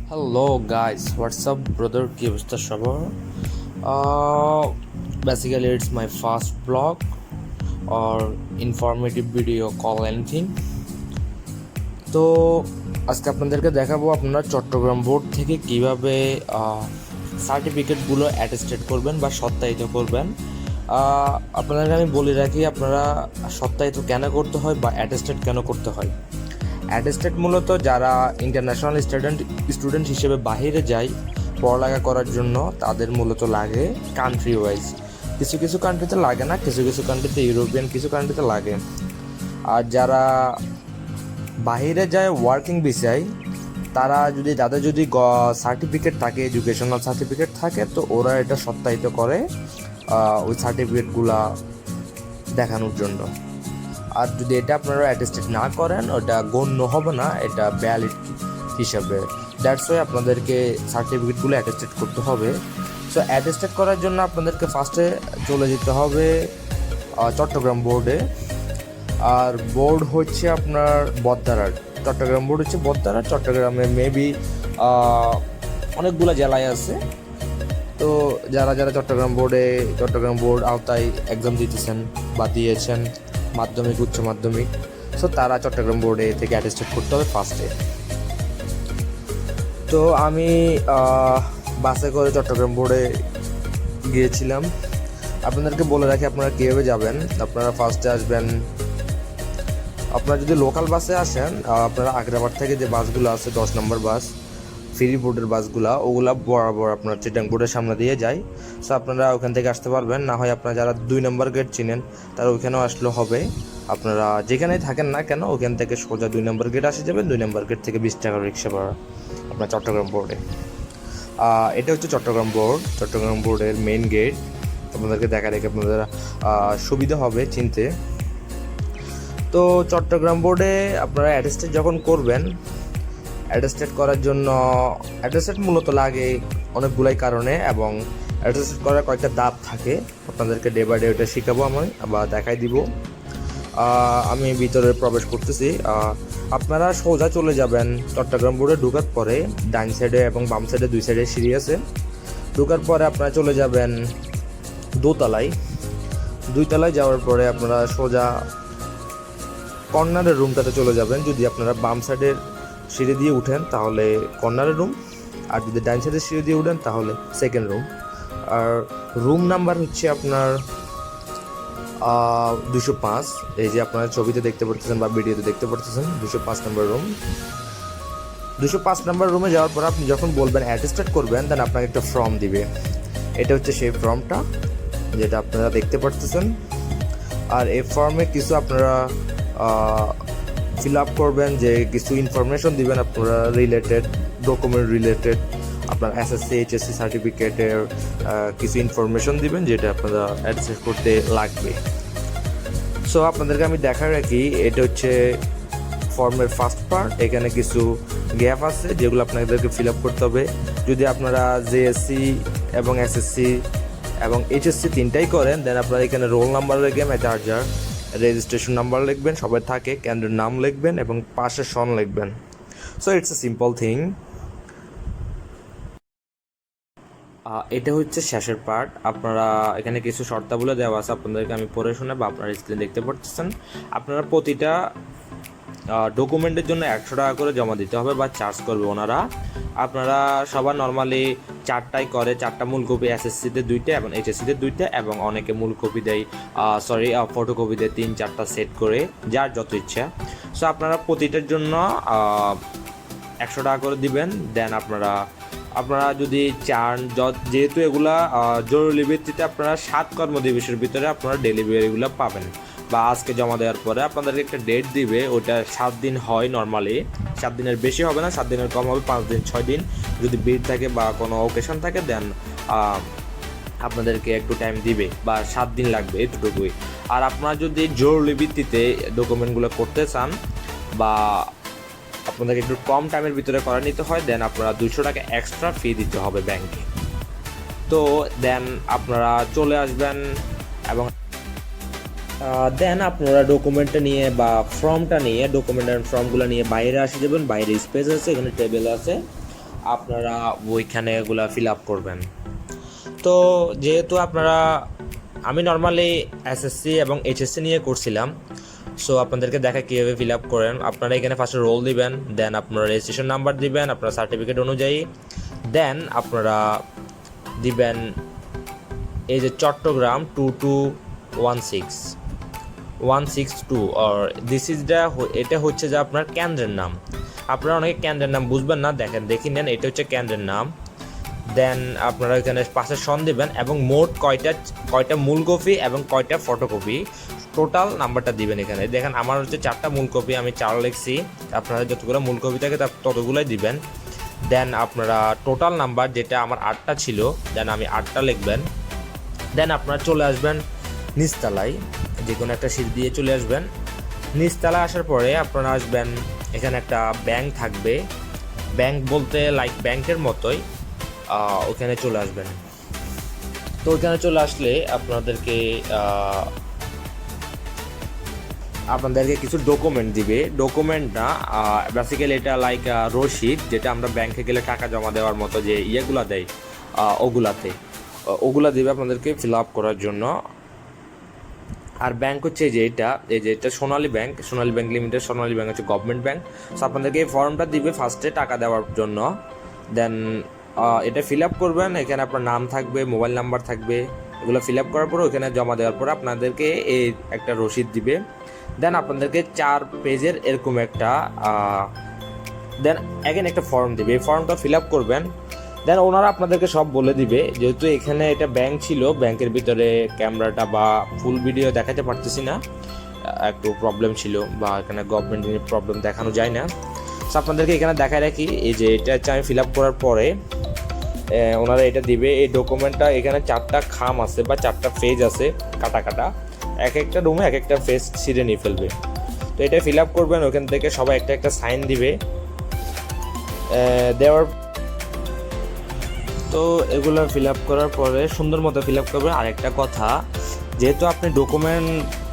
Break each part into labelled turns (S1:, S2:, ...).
S1: Hello guys, what's up brother? কি অবস্থা সবার? Uh, Basically it's my first blog or informative video, call anything. তো আজকে আপনাদেরকে দেখাবো আপনারা চট্টগ্রাম বোর্ড থেকে কিভাবে সার্টিফিকেটগুলো অ্যাটেস্টেড করবেন বা সত্যায়িত করবেন। আপনাদেরকে আমি বলে রাখি আপনারা সত্যায়িত কেন করতে হয় বা অ্যাটেস্টেড কেন করতে হয়। অ্যাটেস্টেড মূলত যারা ইন্টারন্যাশনাল স্টুডেন্ট হিসেবে বাইরে যায় পড়ালেখা করার জন্য তাদের মূলত লাগে কান্ট্রি ওয়াইজ। কিছু কিছু কান্ট্রিতে লাগে না, কিছু কিছু কান্ট্রিতে ইউরোপিয়ান কিছু কান্ট্রিতে লাগে। আর যারা বাইরে যায় ওয়ার্কিং ভিসায় তাদের যদি সার্টিফিকেট থাকে, এডুকেশনাল সার্টিফিকেট থাকে, তো ওরা এটা সত্যায়িত করে ওই সার্টিফিকেটগুলা দেখানোর জন্য। আর যদি এটা আপনারা অ্যাটেস্টেড না করেন ওটা গণ্য হবে না, এটা ভ্যালিড হিসাবে। দ্যাটস ওয়াই আপনাদেরকে সার্টিফিকেটগুলো অ্যাটেস্টেড করতে হবে। সো অ্যাটেস্টেড করার জন্য আপনাদেরকে ফার্স্টে চলে যেতে হবে চট্টগ্রাম বোর্ডে। আর বোর্ড হচ্ছে আপনার বদ্দারার, চট্টগ্রাম বোর্ড হচ্ছে বদ্দারার। চট্টগ্রামে মেবি অনেকগুলো জেলায় আছে। তো যারা যারা চট্টগ্রাম বোর্ড আওতায় এক্সাম দিতেছেন বা দিয়েছেন মাধ্যমিক, উচ্চ মাধ্যমিক, সো তারা চট্টগ্রাম বোর্ডে থেকে অ্যাটেস্টেড করতে হবে ফার্স্টে। তো আমি বাসে করে চট্টগ্রাম বোর্ডে গিয়েছিলাম। আপনাদেরকে বলে রাখি আপনারা কীভাবে যাবেন। আপনারা ফার্স্টে আসবেন, আপনারা যদি লোকাল বাসে আসেন আপনারা আগ্রাবাদ থেকে যে বাসগুলো আছে 10 নম্বর বাস, ফ্রি বোর্ডের বাসগুলো, ওগুলা বরাবর আপনার চিটাং বোর্ডের সামনে দিয়ে যায়। সো আপনারা ওখান থেকে আসতে পারবেন। না হয় আপনারা যারা 2 নম্বর গেট চিনেন তারা ওইখানেও আসলেও হবে। আপনারা যেখানেই থাকেন না কেন ওখান থেকে সোজা 2 নম্বর গেট আসে যাবেন। 2 নম্বর গেট থেকে 20 টাকা রিক্সা ভাড়া আপনার চট্টগ্রাম বোর্ডে। এটা হচ্ছে চট্টগ্রাম বোর্ডের মেইন গেট। আপনাদেরকে দেখা রেখে আপনাদের সুবিধা হবে চিনতে। তো চট্টগ্রাম বোর্ডে আপনারা অ্যাটেস্টেড যখন করবেন, অ্যাটেস্টেড করার জন্য অ্যাটেস্টেড মূলত লাগে অনেকগুলাই কারণে, এবং অ্যাটেস্টেড করার কয়েকটা ধাপ থাকে। আপনাদেরকে ডে বাই ডে ওটা শেখাবো আমি বা দেখাই দিব। আমি ভিতরে প্রবেশ করতেছি। আপনারা সোজা চলে যাবেন চট্টগ্রাম বোর্ডে ঢোকার পরে ডাইন সাইডে এবং বাম সাইডে 2 সাইডে সিঁড়ি আছে। ঢোকার পরে আপনারা চলে যাবেন দোতলায়। 2 তলায় যাওয়ার পরে আপনারা সোজা কর্নারের রুমটাতে চলে যাবেন। যদি আপনারা বাম সাইডের সিঁড়ি দিয়ে উঠেন তাহলে কর্নারের রুম, আর যদি ডাইন সাইডের সিঁড়ি দিয়ে উঠেন তাহলে সেকেন্ড রুম। আর রুম নাম্বার হচ্ছে আপনার 205। এই যে আপনারা ছবিতে দেখতে পাচ্ছেন বা ভিডিওতে দেখতে পাচ্ছেন 205 নম্বর রুম। 205 নম্বর রুমে যাওয়ার পর আপনি যখন বলবেন অ্যাটেস্টেড করবেন, দেন আপনাকে একটা ফর্ম দিবে। এটা হচ্ছে সেই ফর্মটা যেটা আপনারা দেখতে পাচ্ছেন। আর এই ফর্মে কিছু আপনারা ফিল আপ করবেন, যে কিছু ইনফরমেশন দিবেন আপনারা রিলেটেড, ডকুমেন্ট রিলেটেড, আপনার এসএসসি এইচএসসি সার্টিফিকেটের কিছু ইনফরমেশন দিবেন যেটা আপনারা অ্যাটেস্ট করতে লাগবে। সো আপনাদেরকে আমি দেখা রাখি, এটা হচ্ছে ফর্মের ফার্স্ট পার্ট। এখানে কিছু গ্যাপ আছে যেগুলো আপনাদেরকে ফিল আপ করতে হবে। যদি আপনারা জেএসসি এবং এসএসসি এবং এইচএসসি তিনটাই করেন, দেন আপনারা এখানে রোল নাম্বার লিখবেন, চার্জার রেজিস্ট্রেশন নাম্বার লিখবেন, সবাই থাকে, কেন্দ্রের নাম লিখবেন এবং পাশে সন লিখবেন। So it's a simple thing. এটা হচ্ছে শেষের পার্ট। আপনারা এখানে কিছু শর্তাবলী দেওয়া আছে, আপনাদেরকে আমি পড়ে শুনে বা আপনারা স্ক্রিনে দেখতে পাচ্ছেন। আপনারা প্রতিটা ডকুমেন্টের জন্য 100 টাকা করে জমা দিতে হবে বা চার্জ করবে ওনারা। আপনারা সবার নর্মালি 4টাই করে, 4টা মূল কপি, এসএসসিতে 2টা এবং এইচএসসিতে 2টা, এবং অনেকে মূল কপি দেয় ফটোকপি দেয় 3-4টা সেট করে, যার যত ইচ্ছা। সো আপনারা প্রতিটার জন্য 100 টাকা করে দিবেন। দেন আপনারা যদি চান, যেহেতু এগুলা জরুরি ভিত্তিতে আপনারা 7 কর্মদিবসের ভিতরে আপনারা ডেলিভারিগুলো পাবেন, বা আজকে জমা দেওয়ার পরে আপনাদেরকে একটা ডেট দিবে, ওটা 7 দিন হয় নর্মালি। 7 দিনের বেশি হবে না, 7 দিনের কম হবে, 5 দিন 6 দিন। যদি ভিড় থাকে বা কোনো অকেশন থাকে দেন আপনাদেরকে একটু টাইম দিবে, বা 7 দিন লাগবে, এতটুকুই। আর আপনারা যদি জরুরি ভিত্তিতে ডকুমেন্টগুলো করতে চান বা আপনাদেরকে একটু কম টাইমের ভিতরে করে নিতে হয়, দেন আপনারা 200 টাকা এক্সট্রা ফি দিতে হবে ব্যাংকে। তো দেন আপনারা চলে আসবেন এবং দেন আপনারা ডকুমেন্টটা নিয়ে বা ফর্মটা নিয়ে, ডকুমেন্ট অ্যান্ড ফর্মগুলো নিয়ে বাইরে আসে যাবেন। বাইরে স্পেস আছে, এখানে টেবিল আছে। আপনারা ওইখানে এগুলা ফিল আপ করবেন। তো যেহেতু আমি নর্মালি এসএসসি এবং এইচএসসি নিয়ে করছিলাম, সো আপনাদেরকে দেখা কীভাবে ফিল আপ করেন। আপনারা এখানে ফার্স্টে রোল দিবেন, দেন আপনারা রেজিস্ট্রেশন নাম্বার দিবেন আপনার সার্টিফিকেট অনুযায়ী, দেন আপনারা দিবেন এই যে চট্টগ্রাম 2216162 আর এটা হচ্ছে যে আপনার কেন্দ্রের নাম। আপনারা অনেকে কেন্দ্রের নাম বুঝবেন না, দেখে নেন এটা হচ্ছে কেন্দ্রের নাম। দেন আপনারা এখানে পাশে সন দিবেন এবং মোট কয়টা মূল কপি এবং কয়টা ফটোকপি টোটাল নাম্বারটা দিবেন। এখানে দেখেন আমার হচ্ছে 4টা মূল কপি, আমি 4 লিখছি, আপনারা যতগুলো মূল কপি থাকে ততগুলোই দিবেন। দেন আপনারা টোটাল নাম্বার যেটা আমার 8টা ছিল, দেন আমি 8টা লিখবেন। দেন আপনারা চলে আসবেন নিচতলায়, যে কোনো একটা সিট দিয়ে চলে আসবেন। নিচতলায় আসার পরে আপনারা আসবেন, এখানে একটা ব্যাংক থাকবে, ব্যাংক বলতে লাইক ব্যাংকের মতোই, ওখানে চলে আসবেন। তো ওইখানে চলে আসলে আপনাদেরকে কিছু ডকুমেন্ট দিবে। ডকুমেন্ট না, বেসিক্যালি এটা লাইক রসিদ, যেটা আমরা ব্যাংকে গেলে টাকা জমা দেওয়ার মতো যে ইয়েগুলা দেয়, ওগুলা দিবে আপনাদেরকে ফিল আপ করার জন্য। আর ব্যাংক হচ্ছে এটা সোনালী ব্যাংক লিমিটেড। সোনালী ব্যাংক হচ্ছে গভর্নমেন্ট ব্যাংক। সো আপনাদেরকে এই ফর্মটা দিবে ফার্স্টে টাকা দেওয়ার জন্য। দেন এটা ফিল আপ করবেন, এখানে আপনার নাম থাকবে, মোবাইল নাম্বার থাকবে, এগুলো ফিল আপ করার পরে ওখানে জমা দেওয়ার পর আপনাদেরকে এই একটা রসিদ দিবে। দেন আপনাদেরকে 4 পেজের এরকম একটা দেন অ্যাগেন একটা ফর্ম দিবে, এই ফর্মটা ফিল আপ করবেন। দেন ওনারা আপনাদেরকে সব বলে দিবে, যেহেতু এখানে এটা ব্যাংক ছিল, ব্যাংকের ভিতরে ক্যামেরাটা বা ফুল ভিডিও দেখাতে পারতেছি না, একটু প্রবলেম ছিল, বা এখানে গভর্নমেন্টের প্রবলেম দেখানো যায় না। সো আপনাদেরকে এখানে দেখায় রাখি, এই যে এটা হচ্ছে আমি ফিল আপ করার পরে ওনারা এটা দিবে। এই ডকুমেন্টটা এখানে 4টা খাম আছে বা 4টা পেজ আছে কাটা, এক একটা রুমে এক একটা পেজ ছিঁড়ে নিয়ে ফেলবে। তো এটা ফিল আপ করবেন, ওখান থেকে সবাই একটা সাইন দিবে দেওয়ার। তো এগুলো ফিল আপ করার পরে সুন্দর মতো ফিল আপ করবেন। আর একটা কথা, যেহেতু আপনি ডকুমেন্ট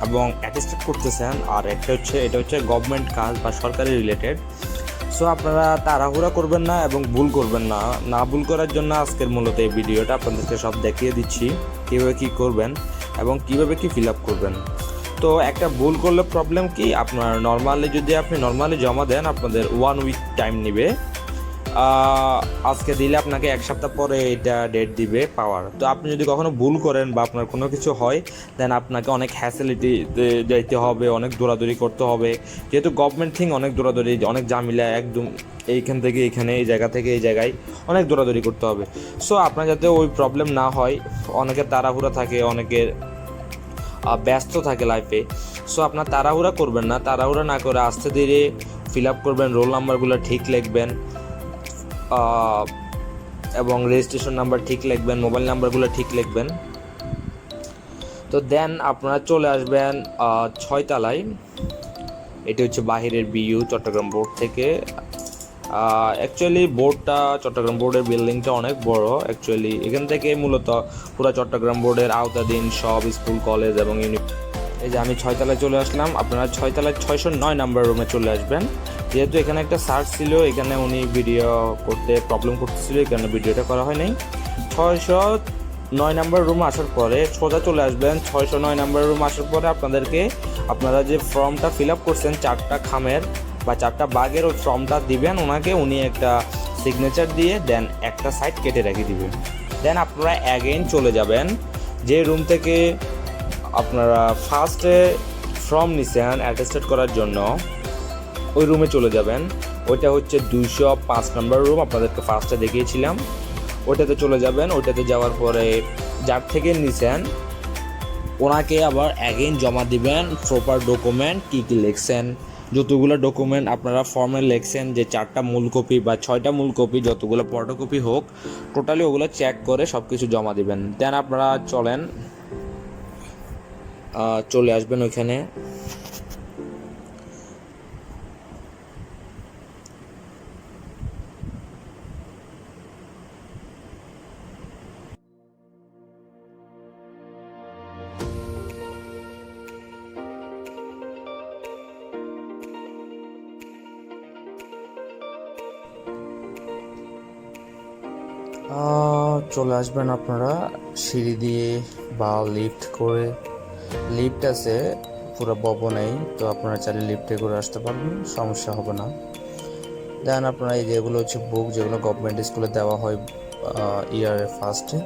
S1: এবং অ্যাটেস্টেড করতেছেন, আর এটা হচ্ছে গভর্নমেন্ট কাজ বা সরকারি রিলেটেড, সো আপনারা তাড়াহুড়া করবেন না এবং ভুল করবেন না ভুল করার জন্য আজকের মূলত এই ভিডিওটা আপনাদেরকে সব দেখিয়ে দিচ্ছি কীভাবে কী করবেন এবং কীভাবে কী ফিল আপ করবেন। তো একটা ভুল করলে প্রবলেম কি, আপনার যদি আপনি নর্মালি জমা দেন, আপনাদের 1 উইক টাইম নেবে। আজকে দিলে আপনাকে 1 সপ্তাহ পরে এটা ডেট দিবে পাওয়ার। তো আপনি যদি কখনো ভুল করেন বা আপনার কোনো কিছু হয়, দেন আপনাকে অনেক হ্যাসেলিটিতে যাইতে হবে, অনেক দৌড়াদৌড়ি করতে হবে, যেহেতু গভর্নমেন্ট থিং, অনেক দৌড়াদৌড়ি, অনেক ঝামেলা, একদম এইখান থেকে এইখানে, এই জায়গা থেকে এই জায়গায় অনেক দৌড়াদৌড়ি করতে হবে। সো আপনার যাতে ওই প্রবলেম না হয়, অনেকের তাড়াহুড়া থাকে, অনেকের ব্যস্ত থাকে লাইফে, সো আপনার তাড়াহুড়া করবেন না, তাড়াহুড়া না করে আস্তে ধীরে ফিল আপ করবেন, রোল নাম্বারগুলো ঠিক লিখবেন এবং রেজিস্ট্রেশন নাম্বার ঠিক লিখবেন, মোবাইল নাম্বারগুলো ঠিক লিখবেন। তো দেন আপনারা চলে আসবেন 6 তলায়, এটি হচ্ছে বাহিরের বিইউ চট্টগ্রাম বোর্ড থেকে। অ্যাকচুয়ালি বোর্ডটা, চট্টগ্রাম বোর্ডের বিল্ডিংটা অনেক বড়। অ্যাকচুয়ালি এখান থেকে মূলত পুরো চট্টগ্রাম বোর্ডের আওতাধীন সব স্কুল, কলেজ এবং এই যে আমি 6 তলায় চলে আসলাম। আপনারা 6 তলায় 609 নাম্বার রুমে চলে আসবেন। যেহেতু এখানে একটা সার্চ ছিল, এখানে উনি ভিডিও করতে প্রবলেম করতেছিল, এই কারণে ভিডিওটা করা হয় নাই। 609 নাম্বার রুমে আসার পরে সোজা চলে আসবেন। 609 নাম্বার রুমে আসার পরে আপনারা যে ফর্মটা ফিল আপ করছেন 4টা খামের বা 4টা বাগের, ওই ফর্মটা দিবেন ওনাকে, উনি একটা সিগনেচার দিয়ে দেন একটা সাইড কেটে রেখে দিবেন। দেন আপনারা অ্যাগেইন চলে যাবেন, যে রুম থেকে আপনারা ফার্স্টে ফর্ম নিছেন অ্যাটেস্টেড করার জন্য, ওই রুমে চলে যাবেন। ওইটা হচ্ছে 205 নম্বর রুম, আপনাদেরকে ফার্স্টে দেখিয়েছিলাম। ওইটাতে চলে যাবেন। ওইটাতে যাওয়ার পরে যার থেকে নিছেন ওনাকে আবার অ্যাগেইন জমা দিবেন প্রপার ডকুমেন্ট, কী লিখছেন, যতগুলো ডকুমেন্ট আপনারা ফর্মে লিখছেন, যে 4টা মূল কপি বা 6টা মূল কপি, যতগুলো ফটোকপি হোক, টোটালি ওগুলো চেক করে সব কিছু জমা দিবেন। দেন আপনারা চলে আসবেন ওইখানে। চলে আসবেন আপনারা সিঁড়ি দিয়ে বা লিফট করে। লিফট আছে পুরো ভবনেই, তো আপনারা চাইলে লিফটে করে আসতে পারবেন, সমস্যা হবে না। দেন আপনারা এই যেগুলো হচ্ছে বুক, যেগুলো গভর্নমেন্ট স্কুলে দেওয়া হয় ইয়ারের ফার্স্টে,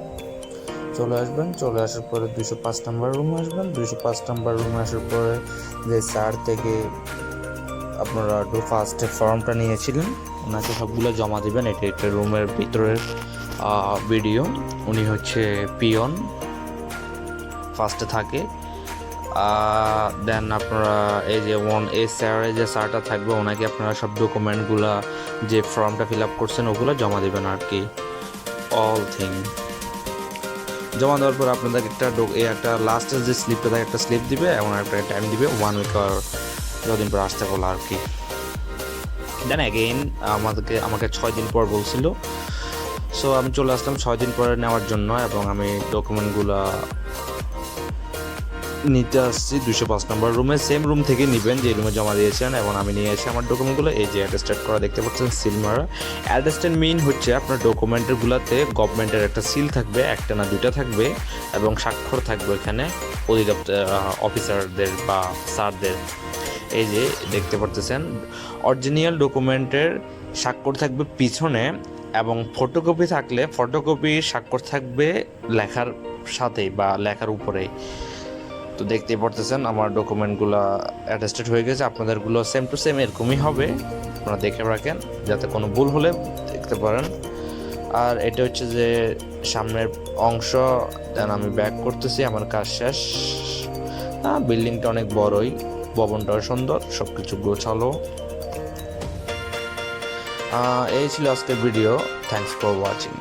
S1: চলে আসবেন। চলে আসার পরে 205 নাম্বার রুমে আসবেন। 205 নাম্বার রুমে আসার পরে যে স্যার থেকে আপনারা ফার্স্টে ফর্মটা নিয়েছিলেন, ওনাকে সবগুলো জমা দিবেন। এটা একটা রুমের ভিতরের ভিডিও। উনি হচ্ছে পিয়ন, ফার্স্টে থাকে। দেন আপনারা এই যে স্যারের যে স্যারটা থাকবে, ওনাকে আপনারা সব ডকুমেন্টগুলো, যে ফর্মটা ফিল আপ করছেন ওগুলো জমা দেবেন আর কি, অল থিং জমা দেওয়ার পর আপনাদেরকে একটা লাস্টের যে স্লিপটা থাকে, একটা স্লিপ দিবে এবং একটা টাইম দিবে 1 উইক আর যতদিন পর আসতে বলো আর কি। দেন অ্যাগেইন আমাকে 6 দিন পর বলছিল, সো আমি চলে আসলাম 6 দিন পরে নেওয়ার জন্য, এবং আমি ডকুমেন্টগুলো নিতে আসছি 205 নম্বর রুমে। সেম রুম থেকে নেবেন যে রুমে জমা দিয়েছেন, এবং আমি নিয়ে এসে আমার ডকুমেন্টগুলো এই যে অ্যাটেস্টেড করা দেখতে পাচ্ছেন, সিল মারা। অ্যাটেস্টেড মিন হচ্ছে আপনার ডকুমেন্টগুলোতে গভর্নমেন্টের একটা সিল থাকবে, একটা না দুইটা থাকবে, এবং স্বাক্ষর থাকবে এখানে অধিদপ্তর অফিসারদের বা স্যারদের। এই যে দেখতে পাচ্ছেন অরিজিনাল ডকুমেন্টের স্বাক্ষর থাকবে পিছনে, এবং ফটোকপি থাকলে ফটোকপির স্বাক্ষর থাকবে লেখার সাথেই বা লেখার উপরেই। তো দেখতেই পারতেছেন আমার ডকুমেন্টগুলো অ্যাটেস্টেড হয়ে গেছে। আপনাদেরগুলো সেম টু সেম এরকমই হবে, আপনারা দেখে রাখেন যাতে কোনো ভুল হলে দেখতে পারেন। আর এটা হচ্ছে যে সামনের অংশ। দেন আমি ব্যাক করতেছি, আমার কাজ শেষ। বিল্ডিংটা অনেক বড়ই, ভবনটাও সুন্দর, সব কিছু গোছালো। এই ছিল আজকের ভিডিও। Thanks for watching.